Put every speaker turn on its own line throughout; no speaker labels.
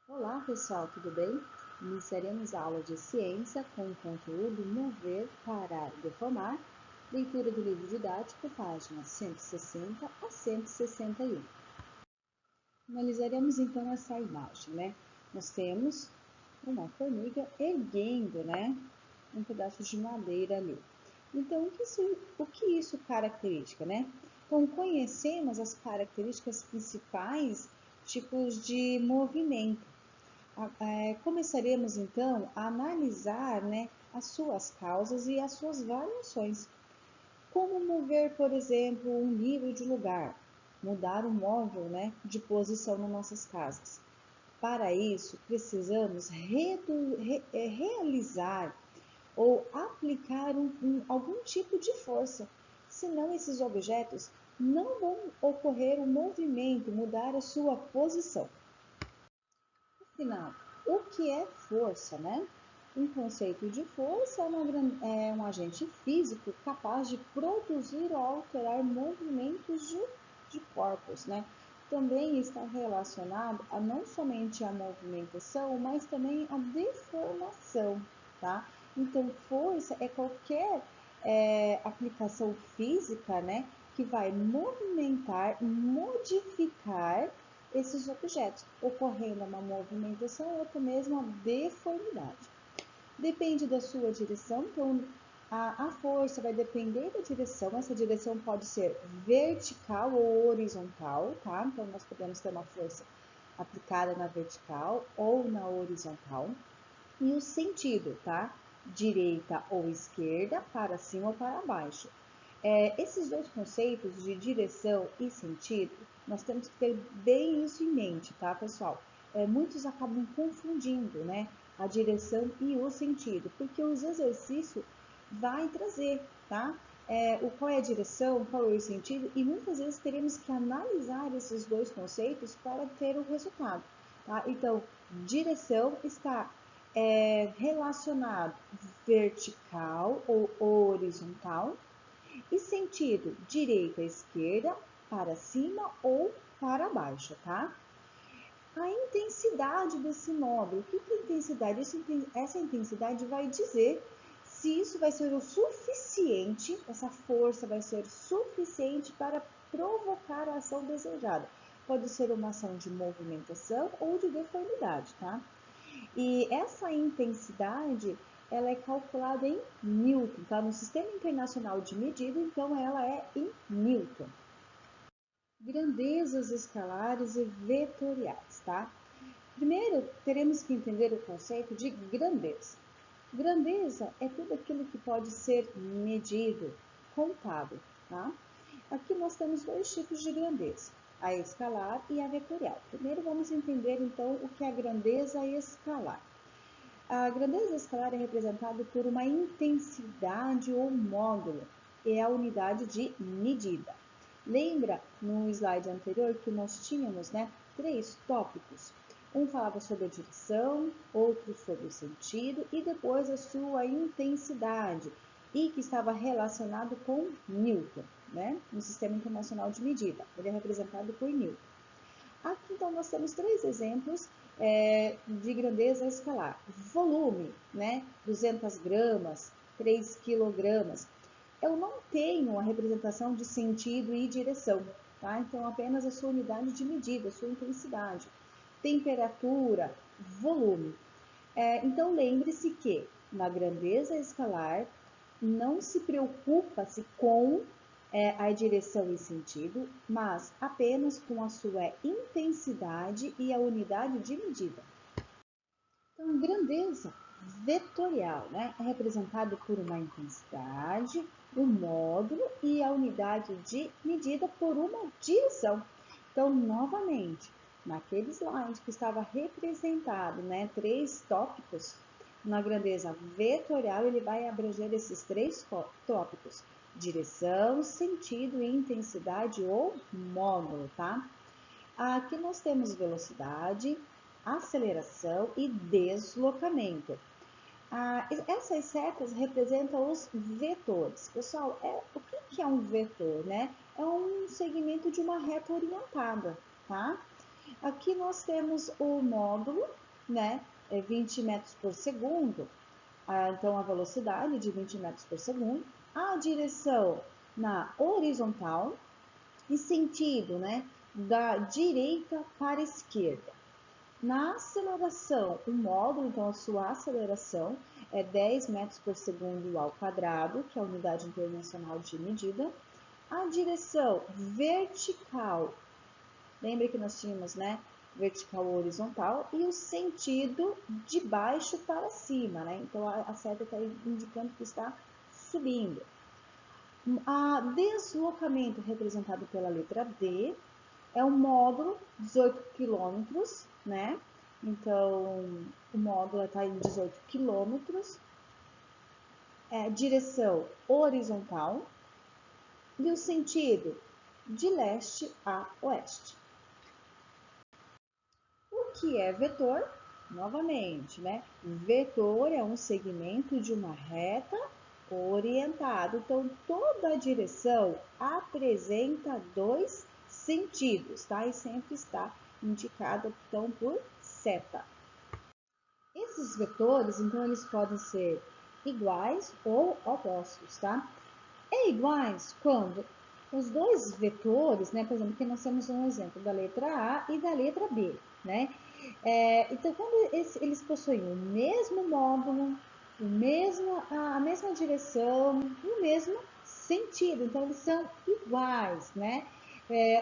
Olá pessoal, tudo bem? Iniciaremos a aula de ciência com o conteúdo Mover, Parar, Deformar, leitura do livro didático, páginas 160 a 161. Analisaremos então essa imagem, né? Nós temos uma formiga erguendo, né, um pedaço de madeira ali. Então, o que isso caracteriza, né? Então, conhecemos as características principais tipos de movimento. Começaremos então a analisar, né, as suas causas e as suas variações. Como mover, por exemplo, um livro de lugar, mudar o móvel, né, de posição nas nossas casas. Para isso, precisamos realizar ou aplicar algum tipo de força, senão esses objetos não vão ocorrer um movimento, mudar a sua posição. Afinal, o que é força, né? Um conceito de força é um agente físico capaz de produzir ou alterar movimentos de corpos, né? Também está relacionado a não somente a movimentação, mas também a deformação, tá? Então, força é qualquer aplicação física, né? Que vai movimentar, modificar esses objetos, ocorrendo uma movimentação ou até mesmo uma deformidade. Depende da sua direção, então a força vai depender da direção, essa direção pode ser vertical ou horizontal, tá? Então nós podemos ter uma força aplicada na vertical ou na horizontal. E o sentido, tá? Direita ou esquerda, para cima ou para baixo. Esses dois conceitos de direção e sentido, nós temos que ter bem isso em mente, tá, pessoal? Muitos acabam confundindo, né, a direção e o sentido, porque os exercícios vai trazer, tá? Qual é a direção, qual é o sentido, e muitas vezes teremos que analisar esses dois conceitos para ter o resultado, tá? Então, direção está relacionado vertical ou horizontal, e sentido direita, esquerda, para cima ou para baixo, tá? A intensidade desse módulo, o que é intensidade? Essa intensidade vai dizer se isso vai ser o suficiente, essa força vai ser suficiente para provocar a ação desejada. Pode ser uma ação de movimentação ou de deformidade, tá? E essa intensidade, ela é calculada em Newton, tá? No Sistema Internacional de Medida, então ela é em Newton. Grandezas escalares e vetoriais, tá? Primeiro, teremos que entender o conceito de grandeza. Grandeza é tudo aquilo que pode ser medido, contado, tá? Aqui nós temos dois tipos de grandeza, a escalar e a vetorial. Primeiro vamos entender então o que é a grandeza escalar. A grandeza escalar é representada por uma intensidade ou módulo, é a unidade de medida. Lembra no slide anterior que nós tínhamos, né, três tópicos? Um falava sobre a direção, outro sobre o sentido e depois a sua intensidade, e que estava relacionado com Newton, né, no Sistema Internacional de Medida. Ele é representado por Newton. Aqui, então, nós temos três exemplos de grandeza escalar. Volume, né? 200 gramas, 3 quilogramas. Eu não tenho a representação de sentido e direção, tá? Então, apenas a sua unidade de medida, a sua intensidade. Temperatura, volume. Então, lembre-se que na grandeza escalar não se preocupa-se com a direção e sentido, mas apenas com a sua intensidade e a unidade de medida. Então, grandeza vetorial, né, é representado por uma intensidade, um módulo e a unidade de medida por uma direção. Então, novamente, naquele slide que estava representado, né, três tópicos, na grandeza vetorial ele vai abranger esses três tópicos: direção, sentido e intensidade ou módulo, tá? Aqui nós temos velocidade, aceleração e deslocamento. Essas setas representam os vetores. Pessoal, o que é um vetor, né? É um segmento de uma reta orientada, tá? Aqui nós temos o módulo, né? 20 metros por segundo. Então, a velocidade de 20 metros por segundo. A direção na horizontal e sentido, né? Da direita para a esquerda. Na aceleração, o módulo, então a sua aceleração é 10 metros por segundo ao quadrado, que é a unidade internacional de medida. A direção vertical, lembra que nós tínhamos, né, vertical ou horizontal, e o sentido de baixo para cima, né? Então a seta está indicando que está subindo. A deslocamento representado pela letra D é um módulo, 18 quilômetros, né? Então, o módulo está em 18 quilômetros. Direção horizontal. E o sentido de leste a oeste. O que é vetor? Novamente, né? Vetor é um segmento de uma reta orientado. Então, toda a direção apresenta dois sentidos, tá? E sempre está indicada, então, por seta. Esses vetores, então, eles podem ser iguais ou opostos, tá? Iguais quando os dois vetores, né? Por exemplo, aqui nós temos um exemplo da letra A e da letra B, né? Então, quando eles possuem o mesmo módulo, a mesma direção, o mesmo sentido, então eles são iguais, né?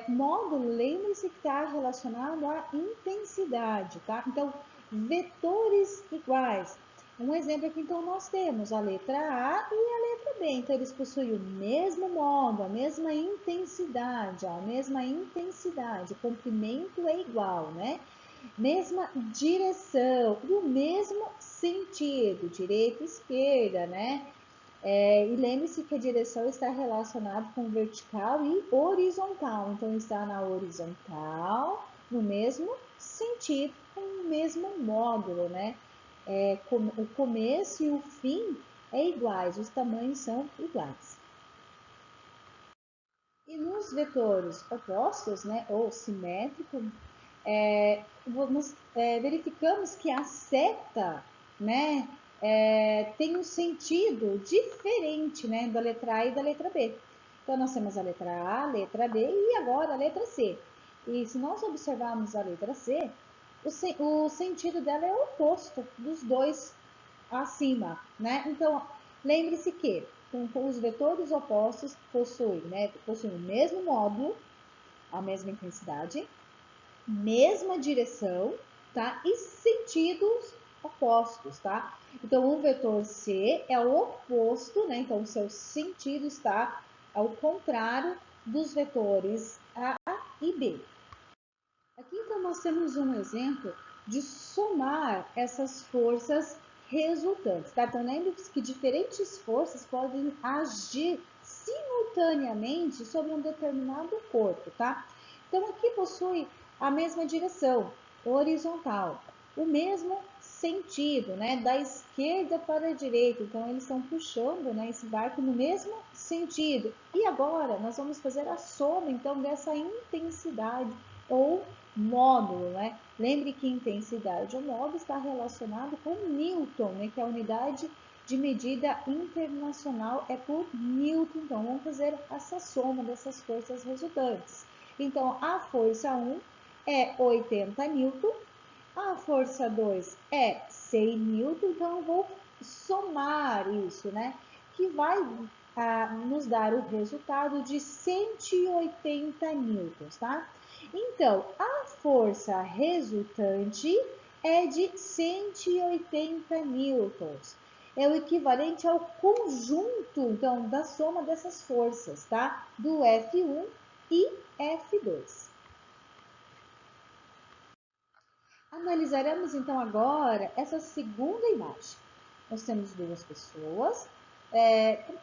Módulo, lembre-se que está relacionado à intensidade, tá? Então, vetores iguais. Um exemplo aqui, então, nós temos a letra A e a letra B. Então, eles possuem o mesmo módulo, a mesma intensidade, o comprimento é igual, né? Mesma direção e o mesmo sentido, direita e esquerda, né? E lembre-se que a direção está relacionada com vertical e horizontal. Então, está na horizontal, no mesmo sentido, com o mesmo módulo, né? O começo e o fim é iguais, os tamanhos são iguais. E nos vetores opostos, né, ou simétricos, verificamos que a seta, né, tem um sentido diferente, né, da letra A e da letra B. Então, nós temos a letra A, a letra B e agora a letra C. E se nós observarmos a letra C, o sentido dela é o oposto dos dois acima, né? Então, lembre-se que com os vetores opostos possuem o mesmo módulo, a mesma intensidade, mesma direção, tá? E sentidos opostos, tá? Então, o vetor C é o oposto, né? Então, o seu sentido está ao contrário dos vetores A e B. Aqui, então, nós temos um exemplo de somar essas forças resultantes, tá? Então, lembre-se que diferentes forças podem agir simultaneamente sobre um determinado corpo, tá? Então, aqui possui a mesma direção, horizontal, o mesmo sentido, né? Da esquerda para a direita. Então, eles estão puxando, né, esse barco no mesmo sentido. E agora, nós vamos fazer a soma, então, dessa intensidade ou módulo, né? Lembre que intensidade ou módulo está relacionado com Newton, né? Que é a unidade de medida internacional é por Newton. Então, vamos fazer essa soma dessas forças resultantes. Então, a força 1 é 80 Newton, a força 2 é 100 Newton, então eu vou somar isso, né? Que vai nos dar o resultado de 180 newtons, tá? Então, a força resultante é de 180 newtons. É o equivalente ao conjunto, então, da soma dessas forças, tá? Do F1 e F2. Analisaremos, então, agora essa segunda imagem. Nós temos duas pessoas,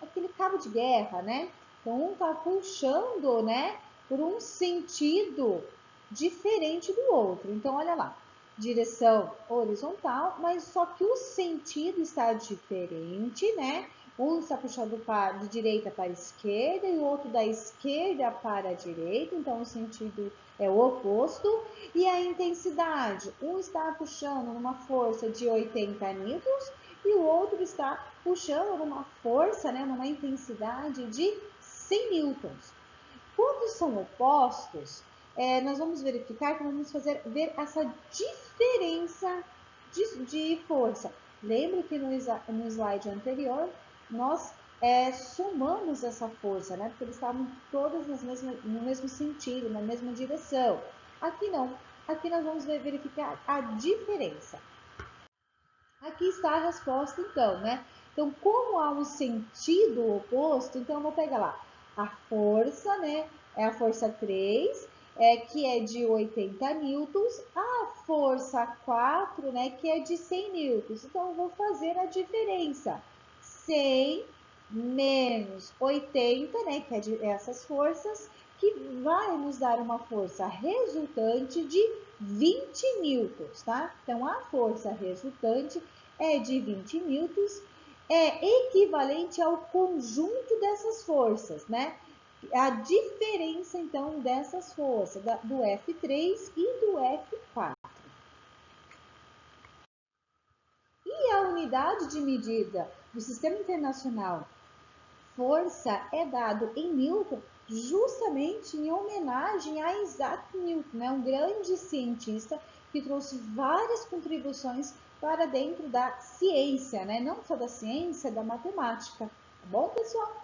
aquele cabo de guerra, né? Então, um está puxando, né, por um sentido diferente do outro. Então, olha lá, direção horizontal, mas só que o sentido está diferente, né? Um está puxando de direita para a esquerda e o outro da esquerda para a direita, então o sentido é o oposto. E a intensidade, um está puxando numa força de 80 newtons e o outro está puxando numa força, né, numa intensidade de 100 newtons. Quando são opostos, nós vamos verificar que vamos ver essa diferença de força. Lembra que no slide anterior nós somamos essa força, né? Porque eles estavam todas no mesmo sentido, na mesma direção. Aqui não. Aqui nós vamos verificar a diferença. Aqui está a resposta, então, né? Então, como há um sentido oposto, então eu vou pegar lá a força, né? É a força 3, que é de 80 newtons, a força 4, né? Que é de 100 newtons. Então, eu vou fazer a diferença. 100 menos 80, né? Que é de essas forças, que vai nos dar uma força resultante de 20 newtons, tá? Então, a força resultante é de 20 newtons, é equivalente ao conjunto dessas forças, né? A diferença, então, dessas forças, do F3 e do F4. E a unidade de medida do Sistema Internacional força é dado em Newton justamente em homenagem a Isaac Newton, né? Um grande cientista que trouxe várias contribuições para dentro da ciência, né? Não só da ciência, da matemática. Tá bom, pessoal?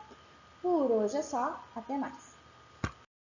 Por hoje é só. Até mais.